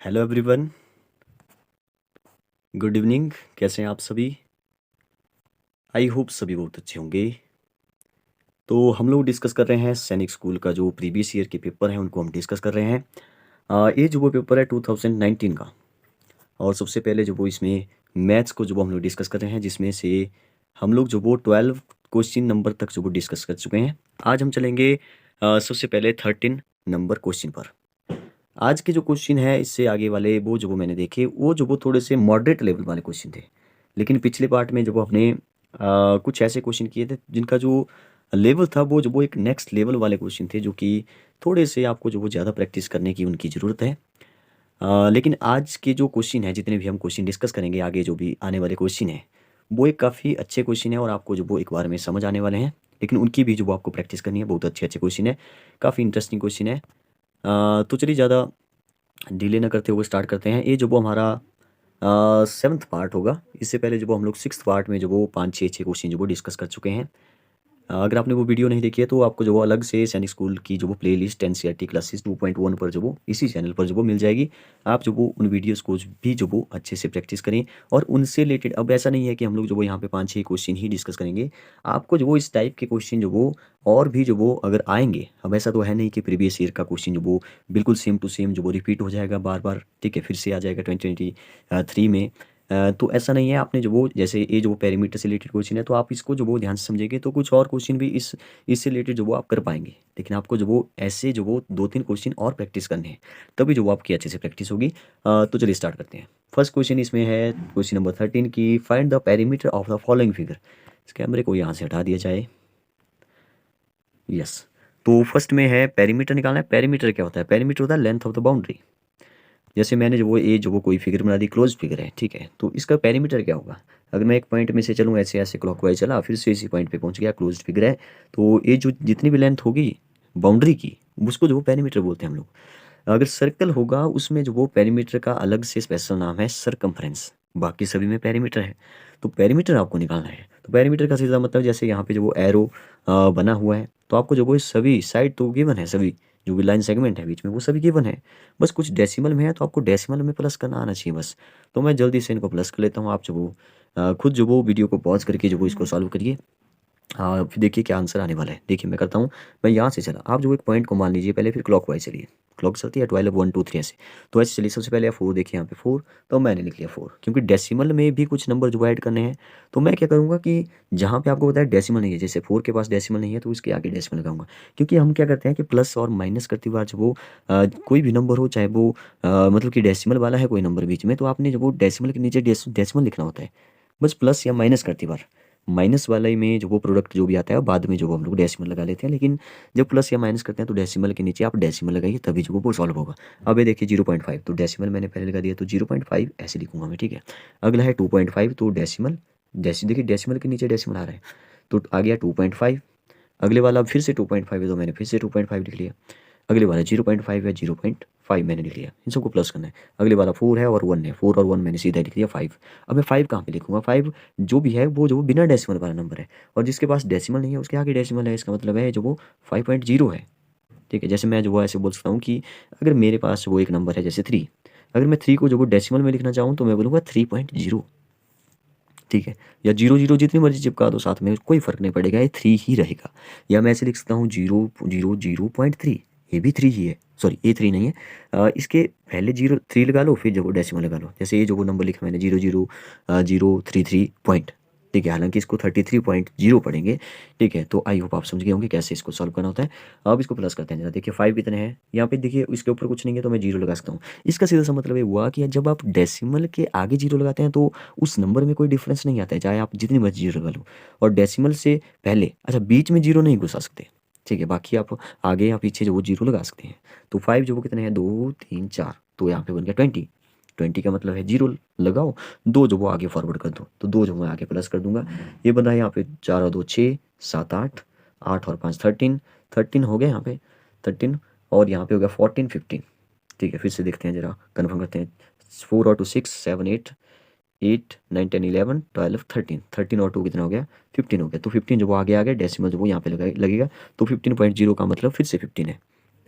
Hello everyone, good evening. कैसे हैं आप सभी? आई होप सभी बहुत अच्छे होंगे। तो हम लोग डिस्कस कर रहे हैं सैनिक स्कूल का जो प्रीवियस ईयर के पेपर हैं उनको हम डिस्कस कर रहे हैं। ये जो वो पेपर है 2019 का। और सबसे पहले जो वो इसमें मैथ्स को जो वो हम लोग डिस्कस कर रहे हैं, जिसमें से हम लोग जो वो 12 क्वेश्चन नंबर तक जो वो डिस्कस कर चुके हैं। आज हम चलेंगे सबसे पहले 13 नंबर क्वेश्चन पर। आज के जो क्वेश्चन है इससे आगे वाले वो जो वो मैंने देखे वो जो वो थोड़े से मॉडरेट लेवल वाले क्वेश्चन थे। लेकिन पिछले पार्ट में जब वो हमने कुछ ऐसे क्वेश्चन किए थे जिनका जो लेवल था वो जो वो एक नेक्स्ट लेवल वाले क्वेश्चन थे, जो कि थोड़े से आपको जो वो ज़्यादा प्रैक्टिस करने की उनकी ज़रूरत है। लेकिन आज के जो क्वेश्चन है, जितने भी हम क्वेश्चन डिस्कस करेंगे आगे जो भी आने वाले क्वेश्चन है, वो एक काफ़ी अच्छे क्वेश्चन है और आपको जो वो एक बार में समझ आने वाले हैं। लेकिन उनकी भी जो वो आपको प्रैक्टिस करनी है, बहुत अच्छे अच्छे क्वेश्चन है, काफ़ी इंटरेस्टिंग क्वेश्चन है। तो चलिए ज़्यादा डिले ना करते हुए स्टार्ट करते हैं। ये जो वो हमारा 7th पार्ट होगा। इससे पहले जो वो हम लोग 6th पार्ट में जो वो 5-6 क्वेश्चन जो वो डिस्कस कर चुके हैं। अगर आपने वो वीडियो नहीं देखी है तो आपको जो वो अलग से सैनिक स्कूल की जो वो प्लेलिस्ट एनसीईआरटी क्लासेस 2.1 पर जो वो इसी चैनल पर जो वो मिल जाएगी। आप जो वो उन वीडियोस को भी जो वो अच्छे से प्रैक्टिस करें और उनसे रिलेटेड। अब ऐसा नहीं है कि हम लोग जो वो यहाँ पे 5-6 क्वेश्चन ही डिस्कस करेंगे। आपको जो वो इस टाइप के क्वेश्चन जो वो और भी जो वो अगर आएंगे, अब ऐसा तो है नहीं कि प्रीवियस ईयर का क्वेश्चन जो वो बिल्कुल सेम टू सेम जो वो रिपीट हो जाएगा बार बार, ठीक है, फिर से आ जाएगा 2023 में। तो ऐसा नहीं है। आपने जो वो जैसे ये जो पैरामीटर से रिलेटेड क्वेश्चन है तो आप इसको जो वो ध्यान से समझेंगे तो कुछ और क्वेश्चन भी इससे रिलेटेड जो वो आप कर पाएंगे। लेकिन आपको जो वो ऐसे जो वो 2-3 क्वेश्चन और प्रैक्टिस करने हैं, तभी जो वो आपकी अच्छे से प्रैक्टिस होगी। तो चलिए स्टार्ट करते हैं। फर्स्ट क्वेश्चन इसमें है क्वेश्चन नंबर 13 की find the parameter of the following figure. इस कैमरे को यहाँ से हटा दिया जाए। यस। तो फर्स्ट में है पैरामीटर निकालना है। पैरामीटर क्या होता है? पैरामीटर होता है लेंथ ऑफ द बाउंड्री। जैसे मैंने जो वो ये जो वो कोई फिगर बना दी, क्लोज फिगर है, ठीक है, तो इसका पैरामीटर क्या होगा? अगर मैं एक पॉइंट में से चलूँ, ऐसे ऐसे क्लॉकवाइज चला, फिर से इसी पॉइंट पे पहुंच गया, क्लोज्ड फिगर है, तो ये जो जितनी भी लेंथ होगी बाउंड्री की, उसको जो वो पैरामीटर बोलते हैं हम लोग। अगर सर्कल होगा उसमें जो वो पैरामीटर का अलग से स्पेशल नाम है सरकमफ्रेंस। बाकी सभी में पैरामीटर है। तो पैरामीटर आपको निकालना है। तो पैरामीटर का सीधा मतलब जैसे यहाँ पे जो वो एरो बना हुआ है, तो आपको जो वो सभी साइड तो गिवन है, सभी जो भी लाइन सेगमेंट है बीच में वो सभी गिवन है। बस कुछ डेसिमल में है तो आपको डेसिमल में प्लस करना आना चाहिए बस। तो मैं जल्दी से इनको प्लस कर लेता हूँ। आप जो वो खुद जो वो वीडियो को पॉज करके जो वो इसको सॉल्व करिए। हाँ, फिर देखिए क्या आंसर आने वाला है। देखिए मैं करता हूँ। मैं यहाँ से चला, आप जो एक पॉइंट को मान लीजिए पहले, फिर क्लॉकवाइज चलिए। क्लॉक चलती है 12 1 2 3 ऐसे। तो ऐसे चलिए, सबसे पहले 4 देखिए यहाँ पे 4। तो मैंने लिख लिया 4, क्योंकि डेसिमल में भी कुछ नंबर जो ऐड करने हैं। तो मैं क्या करूँगा कि जहाँ पे आपको बताया डेसिमल नहीं है, जैसे 4 के पास डेसिमल नहीं है तो इसके आगे डेसिमल लगाऊंगा। क्योंकि हम क्या करते हैं कि प्लस और माइनस करते बार जो वो कोई भी नंबर हो, चाहे वो मतलब कि डेसिमल वाला है कोई नंबर बीच में, तो आपने जो वो डेसिमल के नीचे डेसिमल लिखना होता है। बस प्लस या माइनस करती बार माइनस वाले में जो वो प्रोडक्ट जो भी आता है बाद में जो वो हम लोग डेसिमल लगा लेते हैं। लेकिन जब प्लस या माइनस करते हैं तो डेसिमल के नीचे आप डेसिमल लगाइए, तभी जो वो सॉल्व होगा। अब ये देखिए 0.5, तो डेसिमल मैंने पहले लगा दिया तो 0.5 ऐसे लिखूंगा मैं, ठीक है। अगला है 2.5, तो डेसिमल, जैसे देखिए डेसिमल के नीचे डेसिमल आ रहा है तो आ गया 2.5। अगले वाला फिर से 2.5 है तो मैंने फिर से 2.5 लिख लिया। अगले वाला 0.5 है, 0.5 मैंने लिख लिया। इन सबको प्लस करना है। अगले वाला 4 है और 1 है, 4 और 1 मैंने सीधा लिख दिया 5। अब मैं 5 कहाँ पे लिखूंगा? 5 जो भी है वो जो बिना डेसिमल वाला नंबर है, और जिसके पास डेसिमल नहीं है उसके आगे डेसिमल है। इसका मतलब है जो वो 5.0 है, ठीक है। जैसे मैं जो वो ऐसे बोल सकता हूँ कि अगर मेरे पास वो एक नंबर है जैसे 3, अगर मैं 3 को जो वो डेसिमल में लिखना चाहूँ तो मैं बोलूँगा 3.0, ठीक है। या 0 0 जितनी मर्जी चिपका दो साथ में, कोई फर्क नहीं पड़ेगा, ये 3 ही रहेगा। या मैं ऐसे लिख सकता हूँ 0.0.3, ये भी 3 ही है। सॉरी, ये 3 नहीं है। इसके पहले 0 3 लगा लो, फिर जो वो डेसिमल लगा लो। जैसे ये जो वो नंबर लिखा मैंने 0.033 पॉइंट, ठीक है। हालांकि इसको 33.0 पढ़ेंगे, ठीक है। तो आई होप आप समझ गए होंगे कैसे इसको सॉल्व करना होता है। अब इसको प्लस करते हैं जरा। देखिए 5 कितने हैं यहाँ पे, देखिए इसके ऊपर कुछ नहीं है तो मैं 0 लगा सकता हूँ। इसका सीधा सा मतलब ये हुआ कि जब आप डेसिमल के आगे 0 लगाते हैं तो उस नंबर में कोई डिफरेंस नहीं आता है, चाहे आप जितनी मर्जी 0 लगा लो। और डेसिमल से पहले, अच्छा, बीच में 0 नहीं घुसा सकते, ठीक है। बाकी आप आगे या पीछे जो वो 0 लगा सकते हैं। तो 5 जो वो कितने हैं, 2 3 4, तो यहाँ पे बन गया 20। 20 का मतलब है 0 लगाओ, 2 जो वो आगे फॉरवर्ड कर दो, तो 2 जो मैं आगे प्लस कर दूंगा। ये बन रहा है यहाँ पे 4 और 2 6 7 8, 8 और 5 13, 13 हो गया यहाँ पे 13। और यहाँ पे हो गया 14 15, ठीक है। फिर से देखते हैं जरा, कन्फर्म करते हैं। 4 और 2 6 7 8, 8 9 10 11 12 13, 13 और 2 कितना हो गया, 15 हो गया। तो 15 जो वो आगे आ गया, डेसिमल जो वो यहाँ पे लगेगा। तो 15.0 का मतलब फिर से 15 है,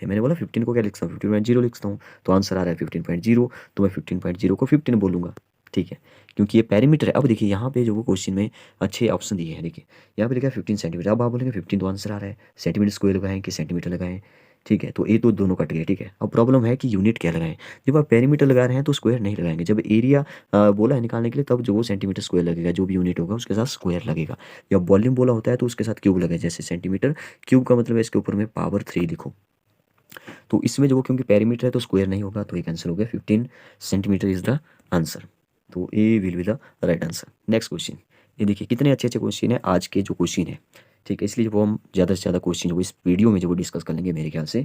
मैंने बोला 15 को क्या लिखता हूँ, 15.0 लिखता हूँ, तो आंसर आ रहा है 15.0, तो मैं 15.0 को 15 बोलूँगा, ठीक है, क्योंकि ये पैरामीटर है। अब देखिए यहाँ पे जो वो क्वेश्चन में अच्छे ऑप्शन दिए हैं, देखिए यहाँ पे लिखा है 15 सेंटीमीटर, अब आप बोलेंगे 15 तो आंसर आ रहा है, सेंटीमीटर स्क्वायर लगाएं कि सेंटीमीटर लगाएं, ठीक है, तो ये तो दोनों कट गए, ठीक है। अब प्रॉब्लम है कि यूनिट क्या लगाएं, जब आप पेरीमीटर लगा रहे हैं तो स्क्वायर नहीं लगाएंगे, जब एरिया बोला है निकालने के लिए तब जो वो सेंटीमीटर स्क्वायर लगेगा, जो भी यूनिट होगा उसके साथ स्क्वायर लगेगा। या वॉल्यूम बोला होता है तो उसके साथ क्यूब लगे, जैसे सेंटीमीटर क्यूब का मतलब है इसके ऊपर में पावर 3 लिखो, तो इसमें जो वो क्योंकि पेरीमीटर है तो स्क्वायर नहीं होगा, तो ये कैंसिल हो गया, 15 सेंटीमीटर इज द आंसर, तो A will be the right answer. Next question, ये देखिए कितने अच्छे अच्छे क्वेश्चन है आज के जो क्वेश्चन है, ठीक है, इसलिए वो हम ज़्यादा से ज़्यादा क्वेश्चन जो इस वीडियो में जो वो डिस्कस कर लेंगे मेरे ख्याल से,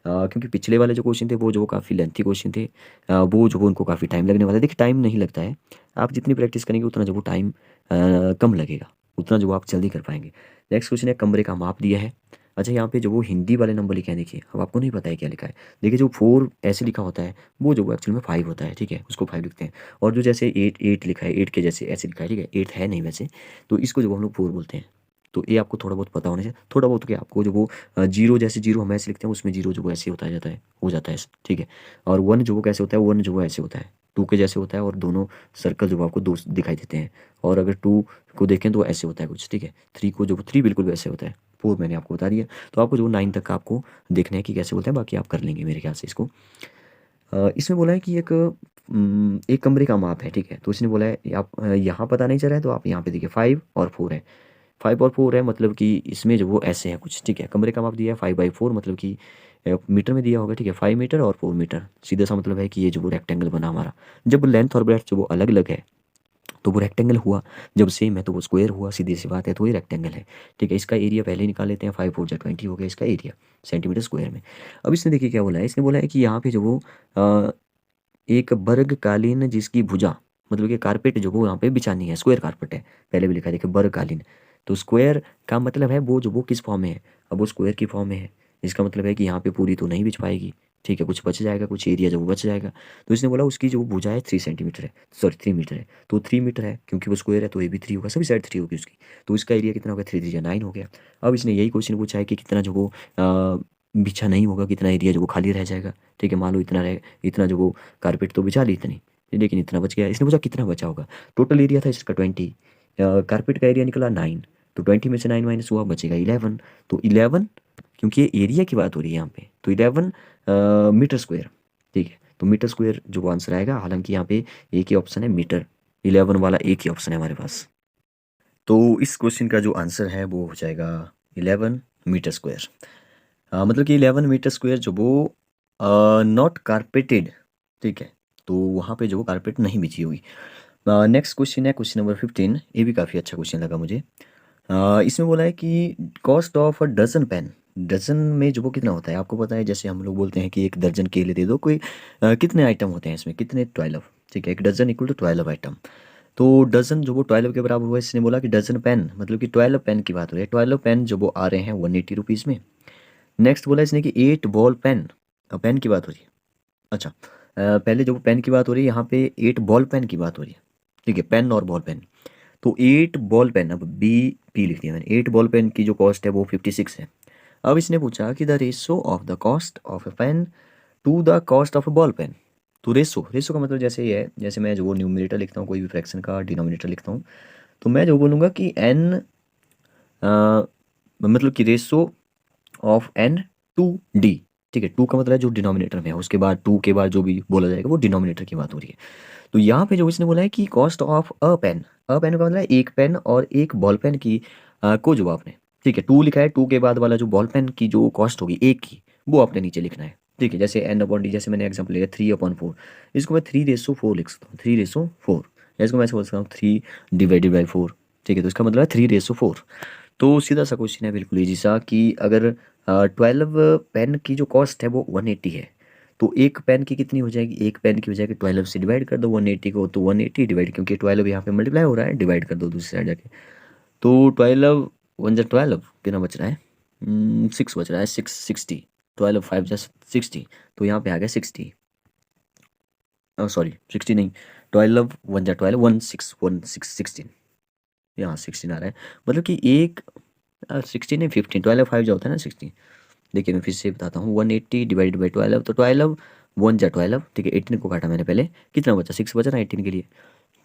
क्योंकि पिछले वाले जो क्वेश्चन थे वो जो काफ़ी लेंथी क्वेश्चन थे, वो जो उनको काफ़ी टाइम लगने वाला है। देखिए टाइम नहीं लगता है, आप जितनी प्रैक्टिस करेंगे उतना जो वो टाइम कम लगेगा, उतना जो आप जल्दी कर पाएंगे। नेक्स्ट क्वेश्चन है कमरे का माप दिया है। अच्छा यहाँ पे जो वो हिंदी वाले नंबर लिखे हैं, देखिए अब आपको नहीं पता है क्या लिखा है, देखिए जो 4 ऐसे लिखा होता है वो जो वो एक्चुअल में 5 होता है, ठीक है, उसको 5 लिखते हैं। और जो जैसे 8 लिखा है, 8 के जैसे ऐसे लिखा है, ठीक है, 8 है नहीं वैसे, तो इसको जो हम लोग 4 बोलते हैं। तो ये आपको थोड़ा बहुत पता होने से, थोड़ा बहुत क्या आपको जो वो जीरो जैसे जीरो हम ऐसे लिखते हैं, उसमें जीरो जो वो ऐसे होता जाता है, हो जाता है, ठीक है। और 1 जो वो कैसे होता है, 1 जो वो ऐसे होता है, 2 के जैसे होता है, और दोनों सर्कल जो वो आपको दो दिखाई देते हैं। और अगर 2 को देखें तो ऐसे होता है कुछ, ठीक है। 3 को जो 3 बिल्कुल वैसे होता है। 4 मैंने आपको बता दिया, तो आपको जो 9 तक का आपको देखना है कि कैसे बोलते हैं, बाकी आप कर लेंगे मेरे ख्याल से इसको। इसमें बोला है कि एक कमरे का माप है, ठीक है, तो इसने बोला है आप यहाँ पता नहीं चल रहा है तो आप यहाँ पे देखिए 5 और 4 है, 5 और 4 है, मतलब कि इसमें जो वो ऐसे है कुछ, ठीक है। कमरे का माप दिया है 5/4, मतलब कि मीटर में दिया होगा, ठीक है, 5 मीटर और 4 मीटर, सीधा सा मतलब है कि ये जो वो रेक्टेंगल बना हमारा। जब लेंथ और ब्रेड्थ जो वो अलग अलग है तो वो रेक्टेंगल हुआ, जब सेम है तो वो स्क्वायर हुआ, सीधी सी बात है, तो ये रेक्टेंगल है, ठीक है। इसका एरिया पहले ही निकाल लेते हैं, 5×4=20 हो गया इसका एरिया सेंटीमीटर स्क्वायर में। अब इसने देखिए क्या बोला है, इसने बोला है कि यहाँ पे जो वो अ, एक वर्गकालीन जिसकी भुजा, मतलब कि कारपेट जो वो यहाँ पे बिछानी है, स्क्वायर कारपेट है, पहले भी लिखा है देखिए वर्गकालीन, तो स्क्वायर का मतलब है वो जो वो किस फॉर्म में है, अब वो स्क्वायर की फॉर्म में है, इसका मतलब है कि यहाँ पे पूरी तो नहीं बिछ पाएगी, ठीक है, कुछ बच जाएगा, कुछ एरिया जो वो बच जाएगा। तो इसने बोला उसकी जो भुजा है 3 सेंटीमीटर है, सॉरी 3 मीटर है, तो 3 मीटर है क्योंकि वो स्क्वायर है, तो ये भी 3 होगा, सभी साइड 3 होगी उसकी, तो इसका एरिया कितना हो गया, 3×3=9 हो गया। अब इसने यही क्वेश्चन पूछा है कि कितना जो वो बिछा नहीं होगा, कितना एरिया जो वो खाली रह जाएगा, ठीक है, मान लो इतना रहे, इतना जो वो कारपेट तो बिछा ली इतनी, लेकिन इतना बच गया, इसने पूछा कितना बचा होगा। टोटल एरिया था इसका 20, कारपेट का एरिया निकला 9, तो 20 में से 9 माइनस हुआ, बचेगा 11, तो 11, क्योंकि ये एरिया की बात हो रही है यहाँ पे, तो 11 मीटर स्क्वायर, ठीक है, तो मीटर स्क्वायर जो आंसर आएगा, हालांकि यहाँ पे एक ही ऑप्शन है मीटर, 11 वाला एक ही ऑप्शन है हमारे पास, तो इस क्वेश्चन का जो आंसर है वो हो जाएगा 11 मीटर स्क्वायर। मतलब कि 11 मीटर स्क्वायर जो वो नॉट कारपेटेड, ठीक है, तो वहाँ पे जो वो कारपेट नहीं बिछी हुई। नेक्स्ट क्वेश्चन है क्वेश्चन नंबर 15, ये भी काफ़ी अच्छा क्वेश्चन लगा मुझे। इसमें बोला है कि cost of a dozen pen, dozen में जो वो कितना होता है आपको पता है, जैसे हम लोग बोलते हैं कि एक दर्जन केले दे दो, कोई कितने आइटम होते हैं इसमें, कितने 12, ठीक है, एक डजन इक्वल टू 12 आइटम, तो डजन जो वो 12 के बराबर हुआ, इसने बोला कि डजन पेन मतलब कि 12 पेन की बात हो रही है, 12 पेन जो वो आ रहे हैं 180 रुपीज़ में। नेक्स्ट बोला इसने कि 8 बॉल पेन, पेन की बात हो रही है, अच्छा, पहले जो पेन की बात हो रही है यहाँ पे 8 बॉल पेन की बात हो रही है, ठीक है, पेन और बॉल पेन, तो 8 बॉल पेन, अब बी पी लिख दिया मैंने, 8 बॉल पेन की जो कॉस्ट है वो 56 है। अब इसने पूछा कि the ratio of the cost of a pen to the cost of a ball pen, तो रेशो, रेशो का मतलब जैसे ये है, जैसे मैं जो वो न्यूमरेटर लिखता हूँ कोई भी फ्रैक्शन का डिनोमिनेटर लिखता हूँ, तो मैं जो बोलूँगा कि एन, मतलब कि ratio of N to D, ठीक है, टू का मतलब है जो डिनोमिनेटर में है, उसके बाद टू के बाद जो भी बोला जाएगा वो डिनोमिनेटर की बात हो रही है। तो यहाँ पे जो इसने बोला है कि कॉस्ट ऑफ अ पेन का मतलब है एक पेन और एक बॉल पेन की को जो आपने, ठीक है, टू लिखा है, टू के बाद वाला जो बॉल पेन की जो कॉस्ट होगी एक की, वो आपने नीचे लिखना है, ठीक है, जैसे N/D, जैसे मैंने एग्जाम्पल लिया 3/4, इसको मैं 3/4 लिख सकता हूँ, 3/4, या इसको मैं ऐसे बोल सकता हूँ 3/4, ठीक है, तो इसका मतलब है 3/4। तो सीधा सा क्वेश्चन है, बिल्कुल ईजी सा, कि अगर 12 पेन की जो कॉस्ट है वो 180 है, तो एक पेन की कितनी हो जाएगी, एक पेन की हो जाएगी 12 से डिवाइड कर दो 180 को, तो 180 डिवाइड, क्योंकि 12 यहाँ पे मल्टीप्लाई हो रहा है, डिवाइड कर दो दूसरी साइड जाके, तो 12 कितना बच रहा है, 6 बच रहा है, 60, 12 5 60, तो यहाँ पे आ गया 60, सॉरी 60 नहीं, 12 16 यहाँ 16 आ रहा है, मतलब कि एक 16 नहीं 15, 12 5 जो होता है ना 16, देखिए मैं फिर से बताता हूँ, 180 डिवाइडेड बाई 12, तो 12 1 जा 12, ठीक है। 18 को काटा मैंने पहले, कितना बचा, 6 बचा ना 18 के लिए,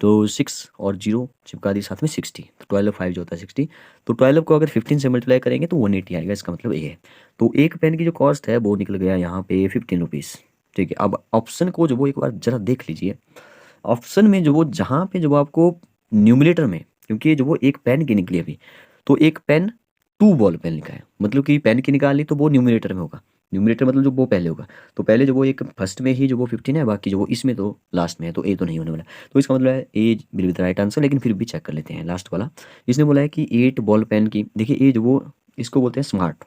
तो 6 और 0 चिपका दी साथ में 60, तो 12 5 जो होता है 60, तो 12 को अगर 15 से मल्टीप्लाई करेंगे तो 180 आएगा, इसका मतलब ये है। तो एक पेन की जो कॉस्ट है वो निकल गया यहाँ पे 15 रुपीज़, ठीक है। अब ऑप्शन को जो वो एक बार जरा देख लीजिए, ऑप्शन में जो वो जहाँ पे जो वो आपको न्यूमरेटर में, क्योंकि ये जो वो एक पेन की निकली अभी, तो एक पेन 2 बॉल पेन लिखा है, मतलब कि पेन की निकाली तो वो न्यूमरेटर में होगा, न्यूमरेटर मतलब जो वो पहले होगा, तो पहले जो वो एक फर्स्ट में ही जो वो 15 है, बाकी जो वो इसमें तो लास्ट में है, तो ए तो नहीं होने वाला। तो इसका मतलब है A will be the right answer, लेकिन फिर भी चेक कर लेते हैं लास्ट वाला। इसने बोला है कि 8 बॉल पेन की, देखिए ए जो वो इसको बोलते हैं स्मार्ट,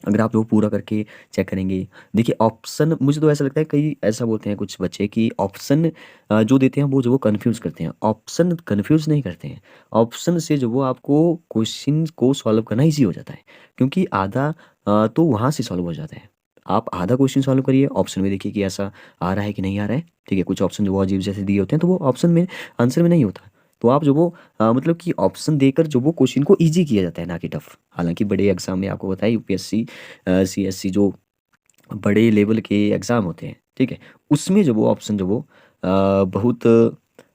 अगर आप वो पूरा करके चेक करेंगे, देखिए ऑप्शन, मुझे तो ऐसा लगता है कई ऐसा बोलते हैं कुछ बच्चे कि ऑप्शन जो देते हैं वो जो वो कन्फ्यूज़ करते हैं, ऑप्शन कन्फ्यूज़ नहीं करते हैं। ऑप्शन से जो वो आपको क्वेश्चन को सॉल्व करना ईजी हो जाता है, क्योंकि आधा तो वहाँ से सॉल्व हो जाता है। आप आधा क्वेश्चन सॉल्व करिए, ऑप्शन में देखिए कि ऐसा आ रहा है कि नहीं आ रहा है, ठीक है। कुछ ऑप्शन जो वो अजीब जैसे दिए होते हैं तो वो ऑप्शन में आंसर में नहीं होता, तो आप जो वो मतलब कि ऑप्शन देकर जो वो क्वेश्चन को ईजी किया जाता है, ना कि टफ। हालांकि बड़े एग्जाम में आपको पता है यूपीएससी सीएससी जो बड़े लेवल के एग्ज़ाम होते हैं, ठीक है, उसमें जो वो ऑप्शन जो वो बहुत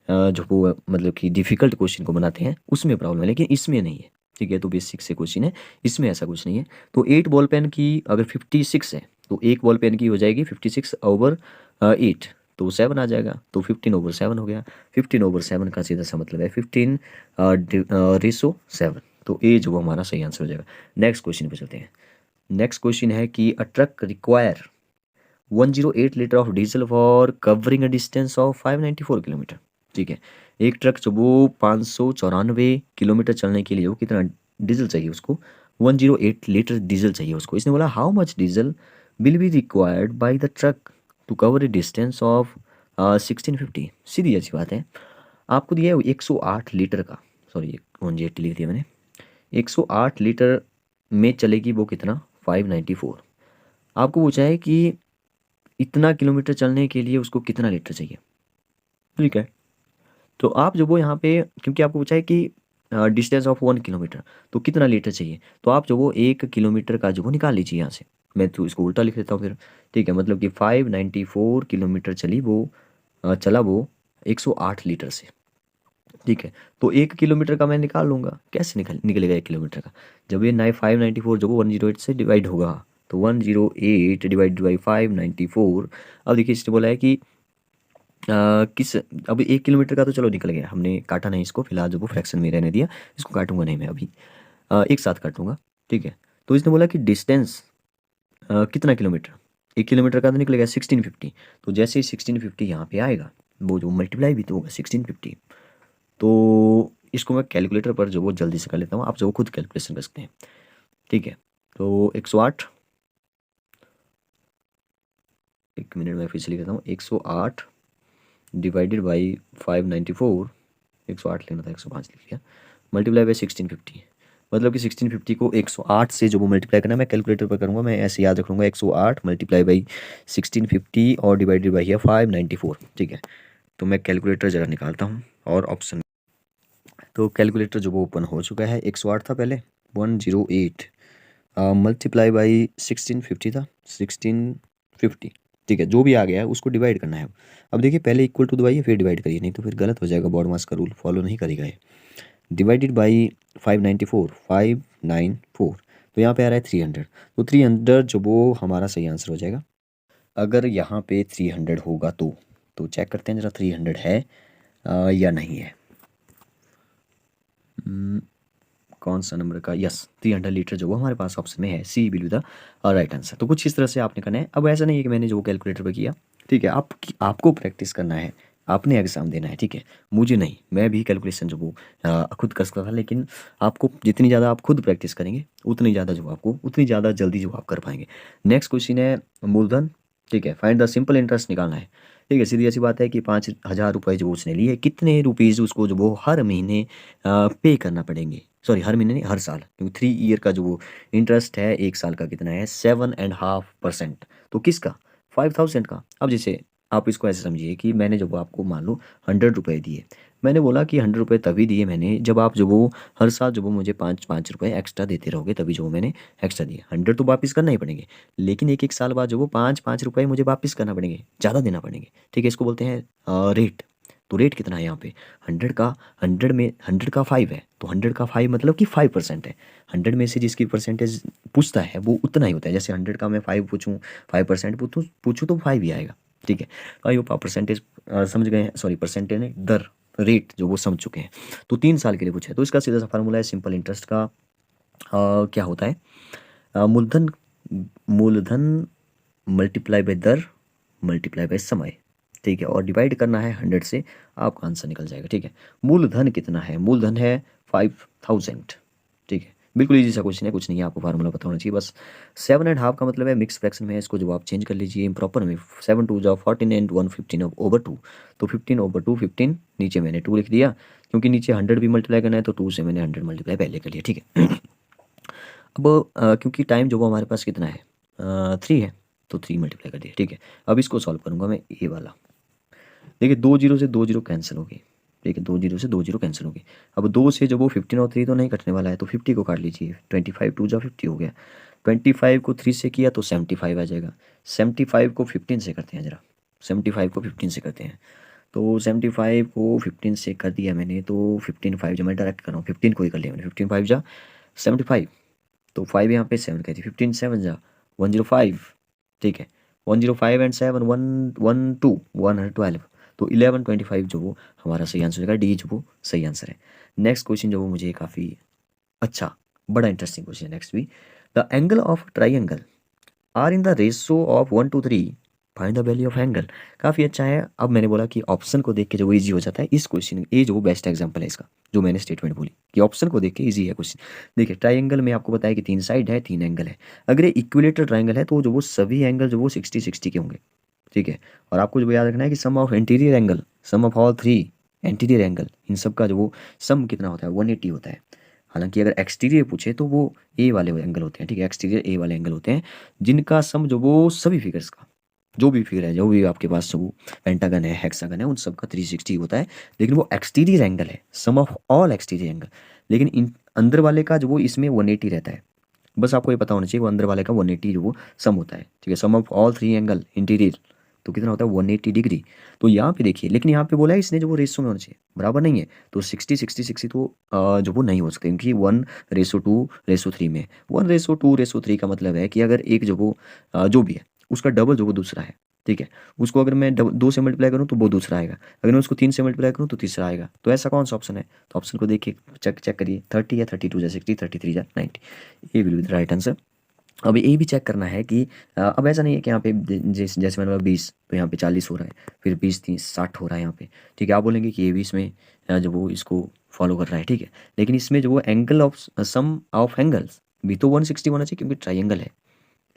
जो वो मतलब कि डिफ़िकल्ट क्वेश्चन को बनाते हैं उसमें प्रॉब्लम है, लेकिन इसमें नहीं है, ठीक है। तो बेसिक से क्वेश्चन है, इसमें ऐसा कुछ नहीं है। तो 8 बॉल पेन की अगर 56 है, तो एक बॉल पेन की हो जाएगी 56 ओवर 8, तो 7 आ जाएगा, तो 15 ओवर 7 हो गया। 15 ओवर 7 का सीधा सा मतलब है 15 रेसो 7, तो ए जो वो हमारा सही आंसर हो जाएगा। नेक्स्ट क्वेश्चन पे चलते हैं। नेक्स्ट क्वेश्चन है कि a truck require 108 litre of diesel for covering a distance of 594 kilometre, ठीक है। एक ट्रक जो वो 594 किलोमीटर चलने के लिए वो कितना डीजल चाहिए उसको, 108 लीटर डीजल चाहिए उसको। इसने बोला how much diesel will be required by the truck to cover a distance of 1650। सीधी अच्छी बात है, आपको दिया है 108 लीटर का, सॉरी 180 लिख दिया मैंने, 108 लीटर में चलेगी वो कितना, 594। आपको पूछा है कि इतना किलोमीटर चलने के लिए उसको कितना लीटर चाहिए, ठीक है। तो आप जो वो यहाँ पे, क्योंकि आपको पूछा है कि डिस्टेंस ऑफ 1 किलोमीटर, तो कितना लीटर चाहिए, तो आप जो वो 1 किलोमीटर का जो वो निकाल लीजिए यहाँ से। मैं तो इसको उल्टा लिख देता हूँ फिर, ठीक है। मतलब कि 594 किलोमीटर चली वो चला वो 108 लीटर से, ठीक है। तो 1 किलोमीटर का मैं निकाल लूँगा, कैसे निकलेगा 1 किलोमीटर का, जब ये 594 जो वो 108 से डिवाइड होगा, तो 108 डिवाइड बाई 594। अब देखिए इसने बोला है कि किस, अब 1 किलोमीटर का तो चलो निकल गया, हमने काटा नहीं इसको, फिलहाल जो वो फ्रैक्शन में रहने दिया, इसको काटूंगा नहीं मैं अभी, एक साथ काटूंगा, ठीक है। तो इसने बोला कि डिस्टेंस कितना किलोमीटर, 1 किलोमीटर का तो निकलेगा 1650, तो जैसे ही 1650 यहाँ पे आएगा, वो जो मल्टीप्लाई भी तो होगा 1650, तो इसको मैं कैलकुलेटर पर जो वो जल्दी से कर लेता हूँ, आप जो खुद कैलकुलेशन कर सकते हैं, ठीक है। तो 108, एक मिनट में फिर से लिख देता हूँ, 108 डिवाइडेड बाई 594, 108 लेना था 105 लिख लिया, मल्टीप्लाई बाई 1650, मतलब कि 1650 को 108 से जो वो मल्टीप्लाई करना है, मैं कैलकुलेटर पर करूँगा, मैं ऐसे याद रखूँगा 108 मल्टीप्लाई बाई 1650 और डिवाइडेड बाई है 594, ठीक है। तो मैं कैलकुलेटर ज़रा निकालता हूँ और ऑप्शन, तो कैलकुलेटर जो वो ओपन हो चुका है, 108 था पहले, 108 मल्टीप्लाई बाई 1650 था, 1650, ठीक है। जो भी आ गया है उसको डिवाइड करना है। अब देखिए पहले इक्वल टू दबाइए फिर डिवाइड करिए, नहीं तो फिर गलत हो जाएगा, बॉड मास का रूल फॉलो नहीं करेगा ये। डिवाइडेड बाई 594, 594, तो यहाँ पे आ रहा है 300, तो 300 जो वो हमारा सही आंसर हो जाएगा। अगर यहाँ पे 300 होगा तो चेक करते हैं जरा 300 है या नहीं है। कौन सा नंबर का, यस 300 लीटर जो वो हमारे पास ऑप्शन में है, C will be the right answer. तो कुछ इस तरह से आपने करना है। अब ऐसा नहीं है कि मैंने जो कैलकुलेटर पर किया, ठीक है, आपको प्रैक्टिस करना है, आपने एग्ज़ाम देना है, ठीक है, मुझे नहीं, मैं भी कैलकुलेशन जो वो खुद कर सकता था, लेकिन आपको जितनी ज़्यादा आप खुद प्रैक्टिस करेंगे उतनी ज़्यादा जो आपको उतनी ज़्यादा जल्दी जो आप कर पाएंगे। नेक्स्ट क्वेश्चन है मूलधन, ठीक है, फाइंड द सिंपल इंटरेस्ट निकालना है, ठीक है। सीधी ऐसी बात है कि 5,000 रुपये जो उसने लिए, कितने रुपीज़ उसको जो वो हर महीने पे करना पड़ेंगे, सॉरी हर महीने नहीं हर साल, क्योंकि 3 ईयर का जो वो इंटरेस्ट है, एक साल का कितना है 7.5%, तो किसका 5,000 का। अब जैसे आप इसको ऐसे समझिए कि मैंने जब आपको मान लो 100 रुपये दिए, मैंने बोला कि 100 रुपये तभी दिए मैंने जब आप जो वो हर साल जो वो मुझे 5-5 रुपये एक्स्ट्रा देते रहोगे, तभी जो वो मैंने एक्स्ट्रा दिए। 100 तो वापस करना ही पड़ेंगे, लेकिन एक एक साल बाद जो वो 5-5 रुपये मुझे वापस करना पड़ेंगे, ज़्यादा देना पड़ेंगे। ठीक है, इसको बोलते हैं रेट। तो रेट कितना है यहाँ पे? 100 है, तो 100 का 5 मतलब कि 5% है। 100 में से जिसकी परसेंटेज पूछता है वो उतना ही होता है। जैसे 100 का मैं 5 पूछूँ, 5% पूछूँ तो 5 ही आएगा। ठीक है, आई होप आप परसेंटेज समझ गए हैं, सॉरी परसेंटेज नहीं, दर, रेट जो वो समझ चुके हैं। तो 3 साल के लिए पूछा है, तो इसका सीधा सा फार्मूला है सिंपल इंटरेस्ट का। क्या होता है? मूलधन, मूलधन मल्टीप्लाई बाय दर मल्टीप्लाई बाय समय। ठीक है, और डिवाइड करना है 100 से, आपका आंसर निकल जाएगा। ठीक है, मूलधन कितना है? मूलधन है 5000। ठीक है, बिल्कुल इजी सा क्वेश्चन है, कुछ नहीं है, आपको फार्मूला पता होना चाहिए बस। 7.5 का मतलब है मिक्स फ्रैक्शन में है, इसको जो आप चेंज कर लीजिए इम्प्रॉपर में। 7 टू जाओ 14 एंड 1 15/2, तो 15/2 15, नीचे मैंने 2 लिख दिया, क्योंकि नीचे 100 भी मल्टीप्लाई करना है तो 2 से मैंने 100 मल्टीप्लाई पहले कर लिया। ठीक है अब क्योंकि टाइम जो वो हमारे पास कितना है, 3 है, तो 3 मल्टीप्लाई कर दिया। ठीक है, अब इसको सॉल्व करूँगा मैं, ए वाला। देखिए 2 जीरो से 2 जीरो कैंसिल हो गई। ठीक है, 2 जीरो से 2 जीरो कैंसिल हो गई। अब 2 से जब वो 15 और 3 तो नहीं कटने वाला है, तो 50 को काट लीजिए। 25 2 जा 50 हो गया। 25 को 3 से किया तो 75 आ जाएगा। 75 को 15 से करते हैं ज़रा, 75 को 15 से करते हैं। तो 75 को 15 से कर दिया मैंने, तो 15 5 जो मैं डायरेक्ट कर रहा हूँ, 15 को ही कर लिया मैंने। 15 5 जा 75, तो 5 यहाँ पे 7 कहती, 15 7 जा 105। ठीक है, 105 एंड 7 112 112, तो 1125 जो वो हमारा सही आंसर हो जाएगा। डी जो वो सही आंसर है। नेक्स्ट क्वेश्चन जो वो मुझे काफ़ी अच्छा, बड़ा इंटरेस्टिंग क्वेश्चन है नेक्स्ट भी। The angle of triangle are in the ratio of 1 to 3, find the value of angle. काफ़ी अच्छा है। अब मैंने बोला कि ऑप्शन को देख के जो वो ईजी हो जाता है, इस क्वेश्चन ये जो वो बेस्ट एग्जांपल है इसका, जो मैंने स्टेटमेंट बोली कि ऑप्शन को देख के ईजी है क्वेश्चन। देखिए ट्राइंगल में आपको बताया कि 3 साइड है, 3 एंगल है। अगर ये इक्विलेटरल ट्राइंगल है तो जो वो सभी एंगल जो वो 60-60 के होंगे। ठीक है, और आपको जो याद रखना है कि sum of interior angle, sum of all 3 interior angle, इन सब का जो वो सम कितना होता है, 180 होता है। हालांकि अगर एक्सटीरियर पूछे तो वो ए वाले एंगल होते हैं। ठीक है, एक्सटीरियर ए वाले एंगल होते हैं, जिनका सम जो वो सभी फिगर्स का, जो भी फिगर है, जो भी आपके पास जो पेंटागन है, हेक्सागन है, उन सब का 360 होता है। लेकिन वो एक्सटीरियर एंगल है, सम ऑफ ऑल एक्सटीरियर एंगल। लेकिन इन अंदर वाले का जो वो इसमें 180 रहता है। बस आपको ये पता होना चाहिए वो अंदर वाले का 180 जो वो सम होता है। ठीक है, सम ऑफ ऑल 3 एंगल इंटीरियर, तो कितना होता है 180 डिग्री। तो यहाँ पे देखिए, लेकिन यहाँ पे बोला है इसने जो वो रेशो में होना चाहिए, बराबर नहीं है, तो 60-60-60 तो जो वो नहीं हो सकते, क्योंकि 1:2:3 में। 1:2:3 का मतलब है कि अगर एक जो वो जो भी है उसका डबल जो वो दूसरा है। ठीक है, उसको अगर मैं 2 से मल्टीप्लाई करूँ तो वो दूसरा आएगा, अगर मैं उसको 3 से मल्टीप्लाई करूँ तो तीसरा आएगा। तो ऐसा कौन सा ऑप्शन है? तो ऑप्शन को देखिए, चेक चेक करिए, 30 या 32 जा 60, 33 जा 90, ये will be the right answer. अब ये भी चेक करना है कि अब ऐसा नहीं है कि यहाँ पे जैसे जैसे मैंने बोला 20, तो यहाँ पे 40 हो रहा है, फिर 20 30 60 हो रहा है यहाँ पे। ठीक है, आप बोलेंगे कि ये भी इसमें जो वो इसको फॉलो कर रहा है। ठीक है, लेकिन इसमें जो वो angle of sum of angles भी तो 160 होना चाहिए, क्योंकि ट्राइंगल है।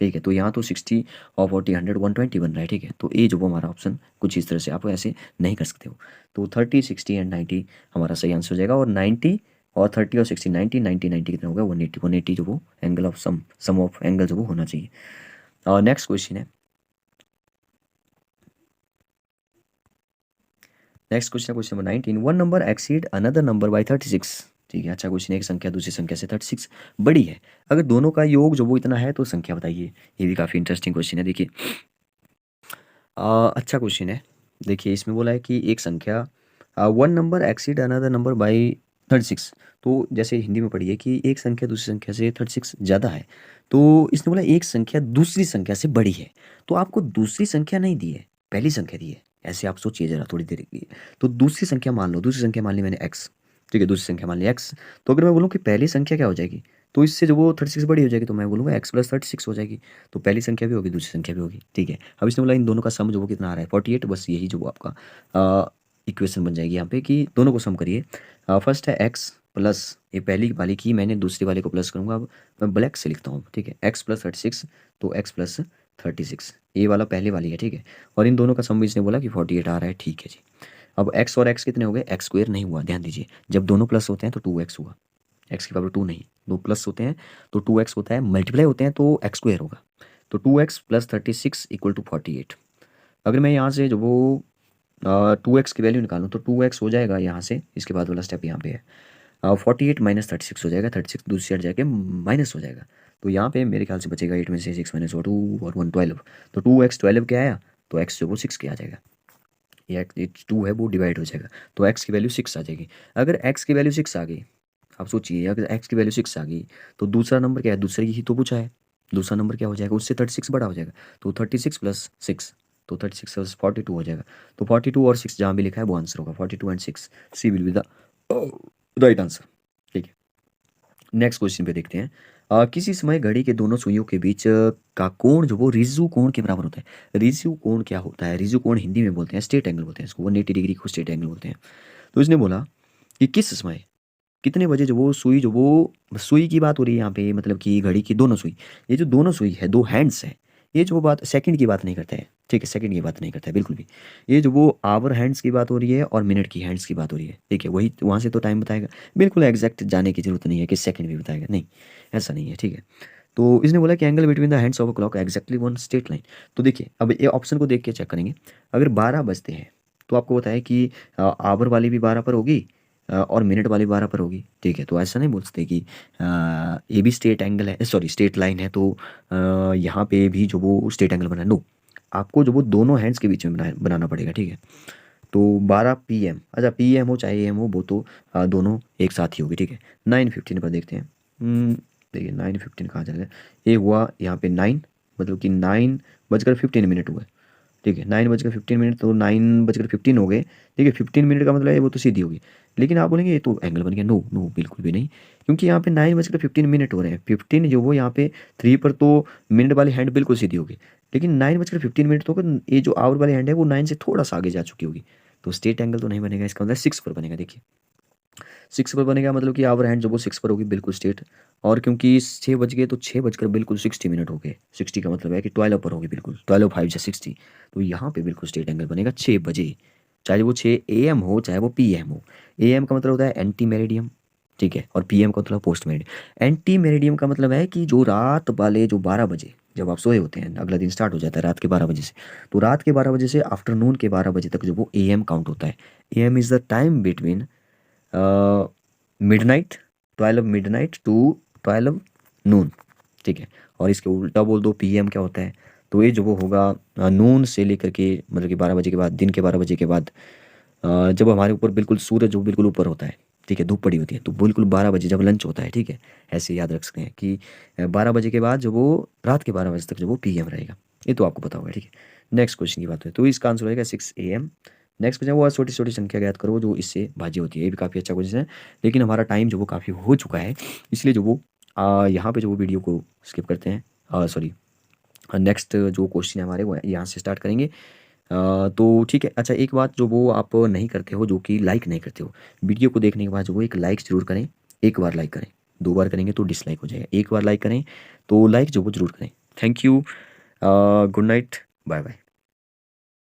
ठीक है, तो यहाँ तो 60 और 40 100 120 बन रहा है। ठीक है, तो ये जो वो हमारा ऑप्शन कुछ इस तरह से, आप ऐसे नहीं कर सकते हो। तो 30 60 एंड 90 हमारा सही आंसर हो जाएगा। और 90 और 30 और 60 90 90 90 कितना होगा 180 180 जो वो angle of sum of angle जो वो होना चाहिए। और नेक्स्ट क्वेश्चन है, नेक्स्ट क्वेश्चन है question number 19। One number exceed another number by 36। ठीक है, अच्छा क्वेश्चन है, एक संख्या दूसरी संख्या से 36 बड़ी है, अगर दोनों का योग जो वो इतना है तो संख्या बताइए। ये भी काफ़ी इंटरेस्टिंग क्वेश्चन है। देखिए अच्छा क्वेश्चन है। देखिए इसमें बोला है कि एक संख्या one number exceed another number by 36। तो जैसे हिंदी में पढ़िए कि एक संख्या दूसरी संख्या से 36 ज़्यादा है। तो इसने बोला एक संख्या दूसरी संख्या से बड़ी है, तो आपको दूसरी संख्या नहीं दी है, पहली संख्या दी है। ऐसे आप सोचिए ज़रा थोड़ी देर के लिए। तो दूसरी संख्या मान लो, दूसरी संख्या मान ली मैंने एक्स। ठीक है, दूसरी संख्या मान ली एक्स। तो अगर मैं बोलूँ कि पहली संख्या क्या हो जाएगी, तो इससे जो वो 36 बड़ी हो जाएगी, तो मैं बोलूँगा x+36 हो जाएगी। तो पहली संख्या भी होगी, दूसरी संख्या भी होगी। ठीक है, अब इसने बोला इन दोनों का सम जो वो कितना आ रहा है 48। बस यही जो वो आपका इक्वेशन बन जाएगी यहाँ पे कि दोनों को सम करिए। फर्स्ट है x प्लस, ये पहली वाली की मैंने दूसरी वाले को प्लस करूँगा। अब मैं ब्लैक से लिखता हूँ। ठीक है, x+36, तो x+36 ये वाला पहले वाली है। ठीक है, और इन दोनों का सम भी इसने बोला कि 48 आ रहा है। ठीक है जी, अब x और x कितने हो गए, एक्स स्क्वायर नहीं हुआ, ध्यान दीजिए। जब दोनों प्लस होते हैं तो 2x हुआ, एक्स की पावर 2 नहीं, दो प्लस होते हैं तो 2x होता है, मल्टीप्लाई होते हैं तो एक्स स्क्वायर होगा। तो 2x + 36 = 48। अगर मैं यहाँ से जो वो 2x की वैल्यू निकालूँ तो 2x हो जाएगा यहाँ से, इसके बाद वाला स्टेप यहाँ पे है 48 माइनस 36 हो जाएगा, 36 दूसरी साइड जाके माइनस हो जाएगा। तो यहाँ पे मेरे ख्याल से बचेगा 8 में से 6 माइनस 2 और 1 12। तो 2x 12 क्या आया, तो x जो वो 6 के आ जाएगा, ये 2 है वो डिवाइड हो जाएगा, तो x की वैल्यू 6 आ जाएगी। अगर x की वैल्यू 6 आ गई, आप सोचिए अगर x की वैल्यू 6 आ गई तो दूसरा नंबर क्या है, दूसरे की ही तो पूछा है, दूसरा नंबर क्या हो जाएगा, उससे 36 बड़ा हो जाएगा, तो 36 प्लस 6, तो 36 प्लस 42 हो जाएगा। तो 42 और 6 जहाँ भी लिखा है वो आंसर होगा, 42 and 6, C will be the right answer. ठीक है, नेक्स्ट क्वेश्चन पे देखते हैं। किसी समय घड़ी के दोनों सुइयों के बीच का कोण जो वो रिजु कोण के बराबर होता है। रिजु कोण क्या होता है, रिजु कोण हिंदी में बोलते हैं स्ट्रेट एंगल बोलते हैं इसको, 180 डिग्री को स्ट्रेट एंगल बोलते हैं। तो इसने बोला कि किस समय कितने बजे जो वो सुई, जो वो सुई की बात हो रही है यहाँ पे, मतलब कि घड़ी की दोनों सुई, ये जो दोनों सुई है, दो हैंड्स है, ये जो बात सेकंड की बात नहीं करते हैं, ठीक है, सेकंड की बात नहीं करता है बिल्कुल भी। ये जो वो आवर हैंड्स की बात हो रही है और मिनट की हैंड्स की बात हो रही है, ठीक है, वही वहाँ से तो टाइम बताएगा, बिल्कुल एग्जैक्ट जाने की जरूरत नहीं है कि सेकंड भी बताएगा, नहीं, ऐसा नहीं है, ठीक है। तो इसने बोला कि angle between the hands of a clock exactly one straight line. तो देखिए अब ये ऑप्शन को देख के चेक करेंगे, अगर 12 बजते हैं तो आपको बताया कि आवर वाली भी 12 पर होगी और मिनट वाली 12 पर होगी, ठीक है। तो ऐसा नहीं बोल सकते कि ये भी स्ट्रेट एंगल है, सॉरी स्ट्रेट लाइन है, तो यहाँ पे भी जो वो स्ट्रेट एंगल बना, नो, आपको जो वो दोनों हैंड्स के बीच में बनाना पड़ेगा, ठीक है। तो 12 PM, अच्छा PM हो चाहे AM हो, वो तो दोनों एक साथ ही होगी, ठीक है। 9:15 पर देखते हैं। देखिए 9:15 कहाँ चला गया, ये हुआ यहाँ पे 9, मतलब कि 9:15 हुआ, ठीक है, 9:15, तो 9:15 हो गए, ठीक है। 15 मिनट का मतलब है वो तो सीधी होगी, लेकिन आप बोलेंगे ये तो एंगल बन गया, नो नो बिल्कुल भी नहीं, क्योंकि यहाँ पे 9:15 हो रहे हैं, 15 जो वो यहाँ पे 3 पर तो मिनट वाली हैंड बिल्कुल सीधी होगी, लेकिन 9:15 तो ये जो आवर वाली हैंड है वो 9 से थोड़ा सा आगे जा चुकी होगी, तो स्ट्रेट एंगल तो नहीं बनेगा, इसका मतलब 6 पर बनेगा। देखिए 6 पर बनेगा, मतलब कि आवर हैंड जो वो 6 पर होगी बिल्कुल स्ट्रेट, और क्योंकि 6 बज गए तो 6 बजकर बिल्कुल 60 मिनट हो गए, 60 का मतलब है कि 12 पर होगी, बिल्कुल 12 5 या 60, तो यहाँ पे बिल्कुल स्ट्रेट एंगल बनेगा 6 बजे, चाहे वो 6 AM हो चाहे वो PM हो। AM का मतलब होता है एंटी मेरिडियम, ठीक है, और PM का मतलब पोस्ट मेरिडियम। एंटी मेरिडियम का मतलब है कि जो रात वाले जो 12 बजे जब आप सोए होते हैं, अगला दिन स्टार्ट हो जाता है रात के 12 बजे से, तो रात के 12 बजे से आफ्टरनून के 12 बजे तक जो वो AM काउंट होता है। AM is the time between midnight, 12 midnight to 12 noon, ठीक है। और इसके उल्टा बोल दो PM क्या होता है, तो ये जो वो होगा नून से लेकर के, मतलब कि 12 बजे के बाद, दिन के 12 बजे के बाद, जब हमारे ऊपर बिल्कुल सूरज जो बिल्कुल ऊपर होता है, ठीक है, धूप पड़ी होती है, तो बिल्कुल 12 बजे जब लंच होता है, ठीक है, ऐसे याद रख सकते हैं कि 12 बजे के बाद जो वो रात के 12 बजे तक जो वो PM रहेगा, ये तो आपको पता होगा, ठीक है। नेक्स्ट क्वेश्चन की बात है, तो इसका आंसर रहेगा 6 AM। नेक्स्ट क्वेश्चन वो छोटी छोटी संख्या ज्ञात करो जो इससे भाज्य होती है, ये भी काफ़ी अच्छा क्वेश्चन है, लेकिन हमारा टाइम जो वो काफ़ी हो चुका है, इसलिए जो वो यहाँ पे जो वो वीडियो को स्किप करते हैं, सॉरी नेक्स्ट जो क्वेश्चन है हमारे वो यहाँ से स्टार्ट करेंगे। तो ठीक है, अच्छा एक बात जो वो आप नहीं करते हो, जो कि लाइक नहीं करते हो, वीडियो को देखने के बाद जो वो एक लाइक ज़रूर करें, एक बार लाइक करें, 2 बार करेंगे तो डिसलाइक हो जाएगा, एक बार लाइक करें तो लाइक जो वो ज़रूर करें। Thank you, good night, bye bye.